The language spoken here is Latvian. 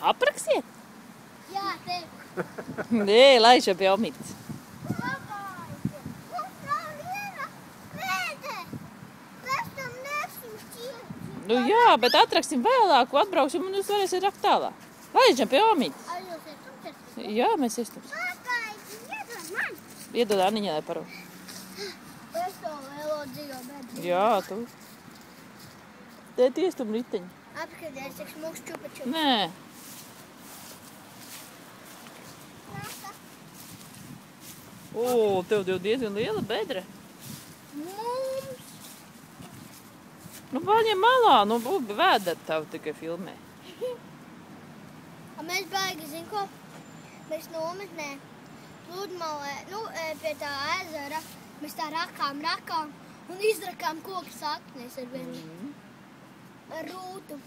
Apraksiet? Jā, tev. Nē, laižam pie omītes. Mums nav viena vēde. Mēs tam nesim šķiet. Nu jā, bet atraksim vēlāk, atbrauksim un jūs varēsiet rakt tālāk. Laižam pie omītes. Ar jūs iestumsiet? Jā, mēs iestumsim. Pagaidi, iedod man. Iedod Anniņai, lai paros. Es to lielo dzīvo bēdu. Jā, tu. Tēt iestum riteņu. Apskaties, cik smuks čupaču. Nē. O, tev diezgan liela bedre. Mums. Nu, paņem malā, nu, vēdēt tavu tikai filmē. Mēs baigi, zin ko? Mēs nometnē, pludmalē, pie tā ezera, mēs tā rakām un izrakām koku saknes ar vienu. Ar rūtu.